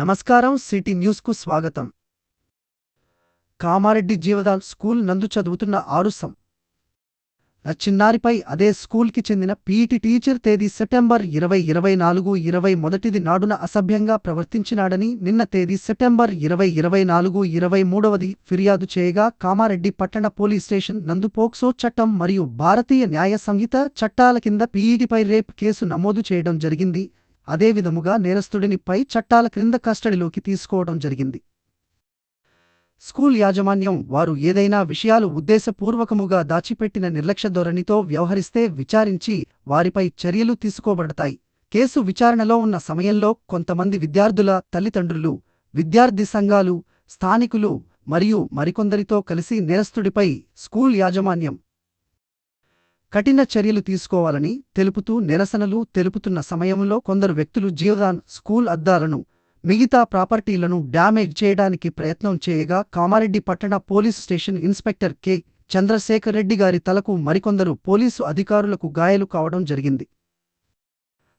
నమస్కారం. సిటీ న్యూస్కు స్వాగతం. కామారెడ్డి జీవదాల్ స్కూల్ నందు చదువుతున్న 6 చిన్నారిపై అదే స్కూల్కి చెందిన పీఈటీ టీచర్ తేదీ సెప్టెంబర్ 2024 నాడున అసభ్యంగా ప్రవర్తించినాడని నిన్న తేదీ సెప్టెంబర్ 2024 ఫిర్యాదు చేయగా కామారెడ్డి పట్టణ పోలీస్ స్టేషన్ నందు పోక్సో చట్టం మరియు భారతీయ న్యాయ సంహిత చట్టాల కింద పీఈటీపై రేప్ కేసు నమోదు చేయడం జరిగింది. అదే విధముగా నేరస్తుడిని పై చట్టాల క్రింద కస్టడీలోకి తీసుకోవడం జరిగింది. స్కూల్ యాజమాన్యం వారు ఏదైనా విషయాలు ఉద్దేశపూర్వకముగా దాచిపెట్టిన నిర్లక్ష్య ధోరణితో వ్యవహరిస్తే విచారించి వారిపై చర్యలు తీసుకోబడతాయి. కేసు విచారణలో ఉన్న సమయంలో కొంతమంది విద్యార్థుల తల్లిదండ్రులు, విద్యార్థి సంఘాలు, స్థానికులు మరియు మరికొందరితో కలిసి నేరస్తుడిపై స్కూల్ యాజమాన్యం కఠిన చర్యలు తీసుకోవాలని తెలుపుతూ నిరసనలు తెలుపుతున్న సమయంలో కొందరు వ్యక్తులు జీవదాన్ స్కూల్ అద్దాలను, మిగతా ప్రాపర్టీలను డ్యామేజ్ చేయడానికి ప్రయత్నం చేయగా కామారెడ్డి పట్టణ police station inspector K. Chandrasekhar Reddy గారి తలకు మరికొందరు పోలీసు అధికారులకు గాయాలు కావడం జరిగింది.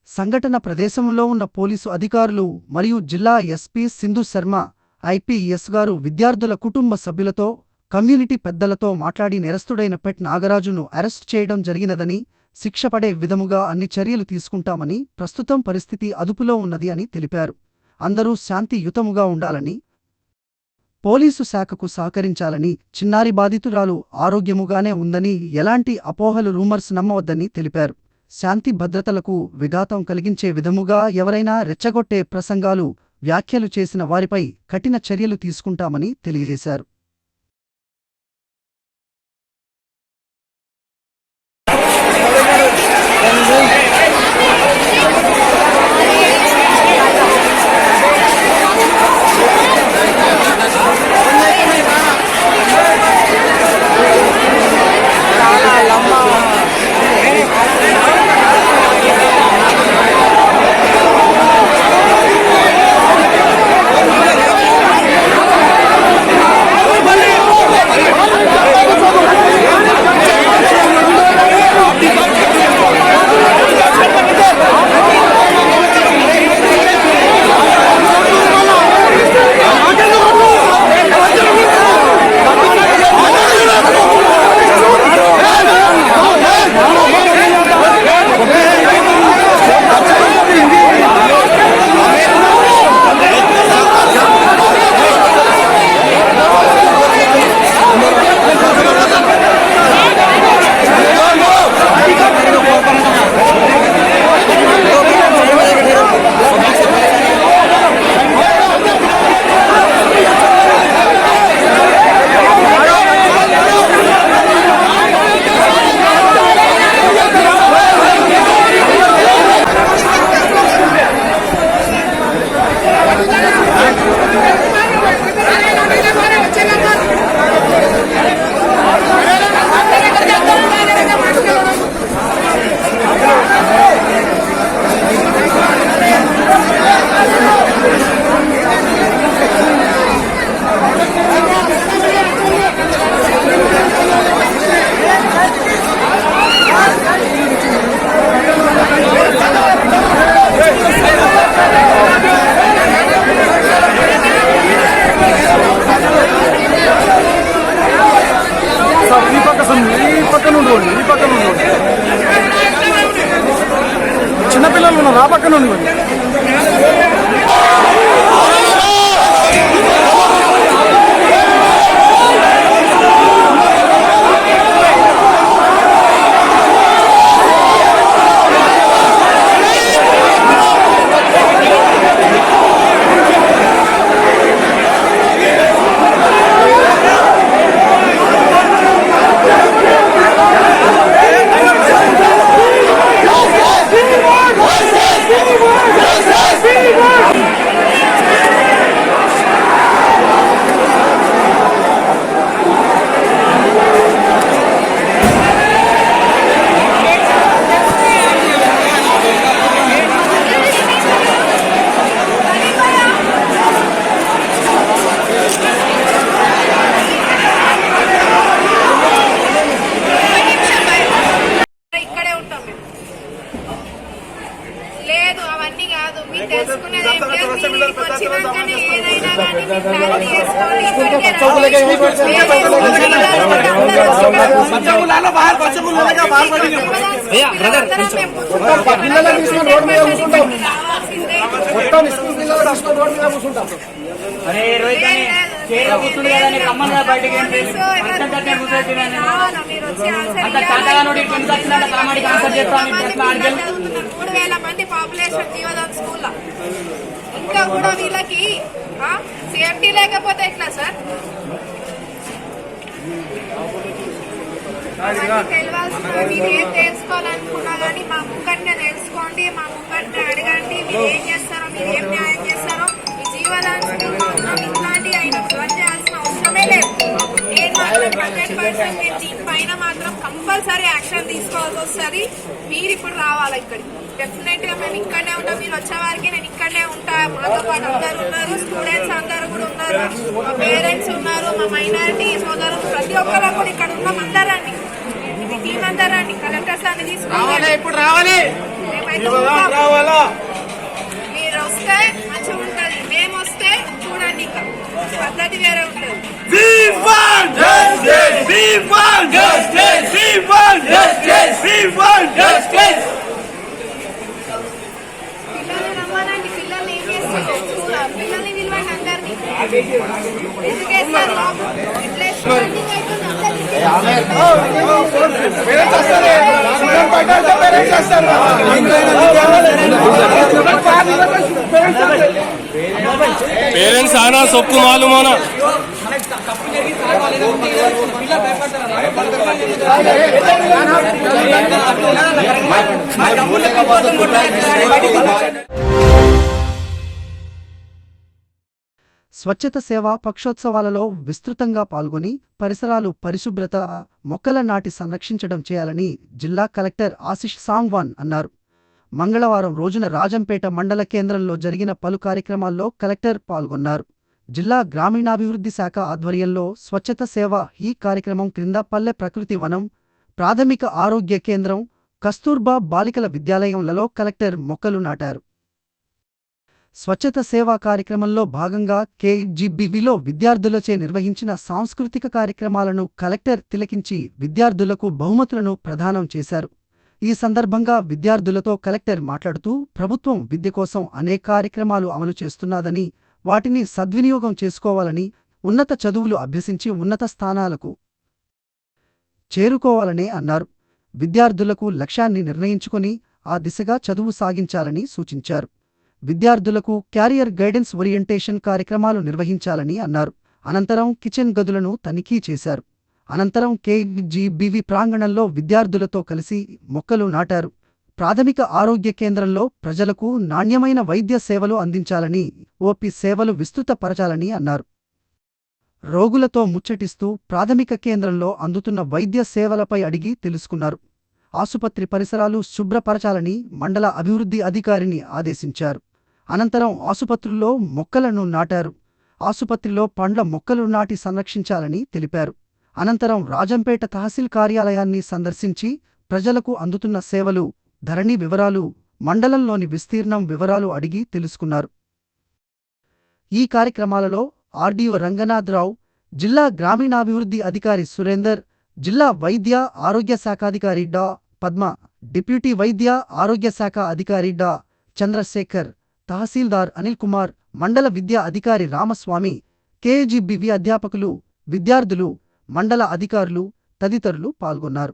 సంఘటన ప్రదేశంలో ఉన్న పోలీసు అధికారులు మరియు జిల్లా ఎస్పీ సింధు శర్మ, ఐపీఎస్ గారు విద్యార్థుల కుటుంబ సభ్యులతో, కమ్యూనిటీ పెద్దలతో మాట్లాడి నేరస్తుడైన పెట్ నాగరాజును అరెస్ట్ చేయడం జరిగినదని, శిక్ష పడే విధముగా అన్ని చర్యలు తీసుకుంటామని, ప్రస్తుతం పరిస్థితి అదుపులో ఉన్నది అని తెలిపారు. అందరూ శాంతియుతముగా ఉండాలని, పోలీసు శాఖకు సహకరించాలని, చిన్నారి బాధితురాలు ఆరోగ్యముగానే ఉందని, ఎలాంటి అపోహలు రూమర్స్ నమ్మవద్దని తెలిపారు. శాంతి భద్రతలకు విఘాతం కలిగించే విధముగా ఎవరైనా రెచ్చగొట్టే ప్రసంగాలు, వ్యాఖ్యలు చేసిన వారిపై కఠిన చర్యలు తీసుకుంటామని తెలియజేశారు. వచ్చినాకనే ఏదైనా కానీ మీరు క్లారిటీ చేసుకోండి. ఇక్కడికే అరే రోహిత్ అని చైర్లో కూర్చుంది కదా నీకు రమ్మన్నా బయటికి అంత చాటగానోడు ఇటు వచ్చిన కామెడీకి ఆన్సర్ చేస్తాను 3000 మంది పాపులేషన్ జీవదాన్ స్కూల్ ఇంకా కూడా వీళ్ళకి సేఫ్టీ లేకపోతే ఎట్లా సార్? తెలియాల్సిన మీరు ఏం తెలుసుకోవాలనుకున్నా కానీ మా ముంగట్నే తెలుసుకోండి, మా ముంగట్నే అడగండి. మీరు ఏం చేస్తారో, మీరు ఏం న్యాయం చేస్తారో ఈ జీవదాన్ స్కూల్లో ఉన్నాం ఇట్లాంటి ఆయన బంద్ చేయాల్సిన అవసరమే లేదు. నేను మాత్రం 100% నేను దీనిపైన మాత్రం కంపల్సరీ యాక్షన్ తీసుకోవాల్సి వస్తుంది. మీరు ఇప్పుడు రావాలి ఇక్కడికి. డెఫినెట్ గా మేము ఇక్కడనే ఉంటాం. మీరు వచ్చే వారికి నేను ఇక్కడనే ఉంటా. మాతో పాటు అందరు ఉన్నారు, స్టూడెంట్స్ అందరు కూడా ఉన్నారు, మా పేరెంట్స్ ఉన్నారు, మా మైనారిటీ సోదరులు ప్రతి ఒక్కరు కూడా ఇక్కడ ఉన్నాం. అందరండి, ఇది టీం అందరండి. కలెక్టర్ సార్ని తీసుకోవాలి, మీరు వస్తే మంచిగా ఉంటుంది. మేము వస్తే చూడండి ఇంకా పద్ధతి వేరే ఉంటుంది. పిల్లల్ని రమ్మనండి. పిల్లల్ని ఏం చేస్తారు? పిల్లల్ని విలువండి అందరినీ. ఎందుకేస్తారు पेरेंट्स आना सबको मालूम होना। స్వచ్ఛత సేవా పక్షోత్సవాలలో విస్తృతంగా పాల్గొని పరిసరాలు పరిశుభ్రత, మొక్కల నాటి సంరక్షించడం చేయాలని జిల్లా కలెక్టర్ ఆశిష్ సాంగ్వాన్ అన్నారు. మంగళవారం రోజున రాజంపేట మండల కేంద్రంలో జరిగిన పలు కార్యక్రమాల్లో కలెక్టర్ పాల్గొన్నారు. జిల్లా గ్రామీణాభివృద్ధి శాఖ ఆధ్వర్యంలో స్వచ్ఛత సేవ ఈ కార్యక్రమం క్రింద పల్లె ప్రకృతి వనం, ప్రాథమిక ఆరోగ్య కేంద్రం, కస్తూర్బా బాలికల విద్యాలయంలలో కలెక్టర్ మొక్కలు నాటారు. స్వచ్ఛత సేవా కార్యక్రమంలో భాగంగా కేజీబీవీలో విద్యార్థులచే నిర్వహించిన సాంస్కృతిక కార్యక్రమాలను కలెక్టర్ తిలకించి విద్యార్థులకు బహుమతులను ప్రదానం చేశారు. ఈ సందర్భంగా విద్యార్థులతో కలెక్టర్ మాట్లాడుతూ ప్రభుత్వం విద్య కోసం అనేక కార్యక్రమాలు అమలు చేస్తున్నదని, వాటిని సద్వినియోగం చేసుకోవాలని, ఉన్నత చదువులు అభ్యసించి ఉన్నత స్థానాలకు చేరుకోవాలని అన్నారు. విద్యార్థులకు లక్ష్యాన్ని నిర్ణయించుకొని ఆ దిశగా చదువు సాగించాలని సూచించారు. విద్యార్థులకు క్యారియర్ గైడెన్స్ ఓరియంటేషన్ కార్యక్రమాలు నిర్వహించాలని అన్నారు. అనంతరం కిచెన్ గదులను తనిఖీ చేశారు. అనంతరం కేజీబీవీ ప్రాంగణంలో విద్యార్థులతో కలిసి మొక్కలు నాటారు. ప్రాథమిక ఆరోగ్య కేంద్రంలో ప్రజలకు నాణ్యమైన వైద్య సేవలు అందించాలని, ఓపీ సేవలు విస్తృతపరచాలని అన్నారు. రోగులతో ముచ్చటిస్తూ ప్రాథమిక కేంద్రంలో అందుతున్న వైద్య సేవలపై అడిగి తెలుసుకున్నారు. ఆసుపత్రి పరిసరాలు శుభ్రపరచాలని మండల అభివృద్ధి అధికారిని ఆదేశించారు. అనంతరం ఆసుపత్రుల్లో మొక్కలను నాటారు. ఆసుపత్రిలో పండ్ల మొక్కలు నాటి సంరక్షించాలని తెలిపారు. అనంతరం రాజంపేట తహసీల్ కార్యాలయాన్ని సందర్శించి ప్రజలకు అందుతున్న సేవలు, ధరణి వివరాలు, మండలంలోని విస్తీర్ణం వివరాలు అడిగి తెలుసుకున్నారు. ఈ కార్యక్రమాలలో ఆర్డీఓ రంగనాథరావు, జిల్లా గ్రామీణాభివృద్ధి అధికారి సురేందర్, జిల్లా వైద్య ఆరోగ్య శాఖాధికారి డా పద్మ, డిప్యూటీ వైద్య ఆరోగ్య శాఖ అధికారి డా చంద్రశేఖర్, తహసీల్దార్ అనిల్ కుమార్, మండల విద్యా అధికారి రామస్వామి, కేజీబీవీ అధ్యాపకులు, విద్యార్థులు, మండల అధికారులు తదితరులు పాల్గొన్నారు.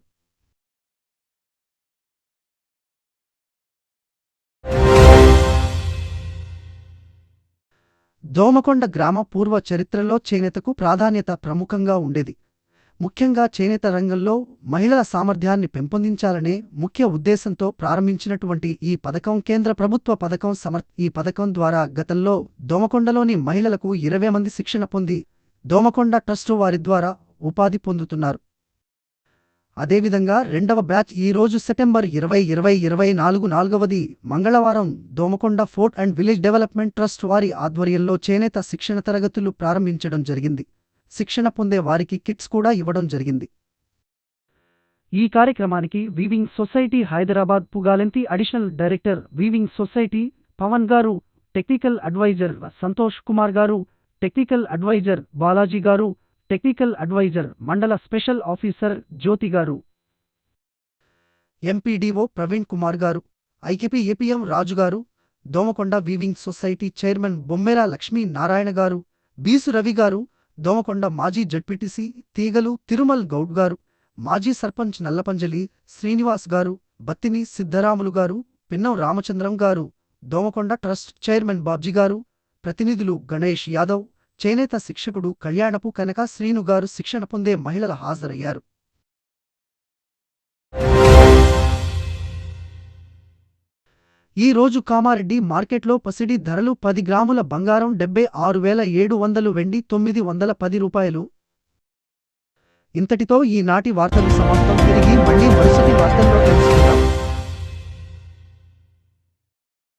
దోమకొండ గ్రామ పూర్వ చరిత్రలో చేనేతకు ప్రాధాన్యత ప్రముఖంగా ఉండేది. ముఖ్యంగా చేనేత రంగంలో మహిళల సామర్థ్యాన్ని పెంపొందించాలనే ముఖ్య ఉద్దేశంతో ప్రారంభించినటువంటి ఈ పథకం కేంద్ర ప్రభుత్వ పథకం. ఈ పథకం ద్వారా గతంలో దోమకొండలోని మహిళలకు 20 మంది శిక్షణ పొంది దోమకొండ ట్రస్టు వారి ద్వారా ఉపాధి పొందుతున్నారు. అదేవిధంగా రెండవ బ్యాచ్ ఈ రోజు సెప్టెంబర్ 20, 2024 నాలుగవది మంగళవారం Domakonda fort and village development trust వారి ఆధ్వర్యంలో చేనేత శిక్షణ తరగతులు ప్రారంభించడం జరిగింది. శిక్షణ పొందే వారికి కిట్స్ కూడా ఇవ్వడం జరిగింది. ఈ కార్యక్రమానికి weaving society Hyderabad Pugalenthi additional director weaving society Pawan గారు, టెక్నికల్ అడ్వైజర్ సంతోష్ కుమార్ గారు, టెక్నికల్ అడ్వైజర్ బాలాజీ గారు, టెక్నికల్ అడ్వైజర్ మండల స్పెషల్ ఆఫీసర్ జ్యోతి గారు, ఎంపీడీఓ ప్రవీణ్ కుమార్ గారు, ఐకేపీ ఏపీఎం రాజు గారు, Domakonda weaving society chairman Bommera Lakshmi Narayana గారు, బీసు రవి గారు, దోమకొండ మాజీ జడ్పీటీసీ తీగలు తిరుమల్ గౌడ్ గారు, మాజీ సర్పంచ్ నల్లపంజలి శ్రీనివాస్ గారు, బత్తిని సిద్ధరాములు గారు, పిన్నం రామచంద్రం గారు, దోమకొండ ట్రస్ట్ చైర్మన్ బాబ్జీ గారు, ప్రతినిధులు గణేష్ యాదవ్, చేనేత శిక్షకుడు కళ్యాణపు కనక శ్రీను గారు, శిక్షణ పొందే మహిళలు హాజరయ్యారు. ఈ రోజు కామారెడ్డి మార్కెట్లో పసిడి ధరలు 10 గ్రాముల బంగారం 76,700, వెండి 910 రూపాయలు. ఇంతటితో ఈనాటి వార్తలు సమాప్తం. తిరిగి మళ్ళీ మరుసటి వార్తల్లో కలుసుకుందాం.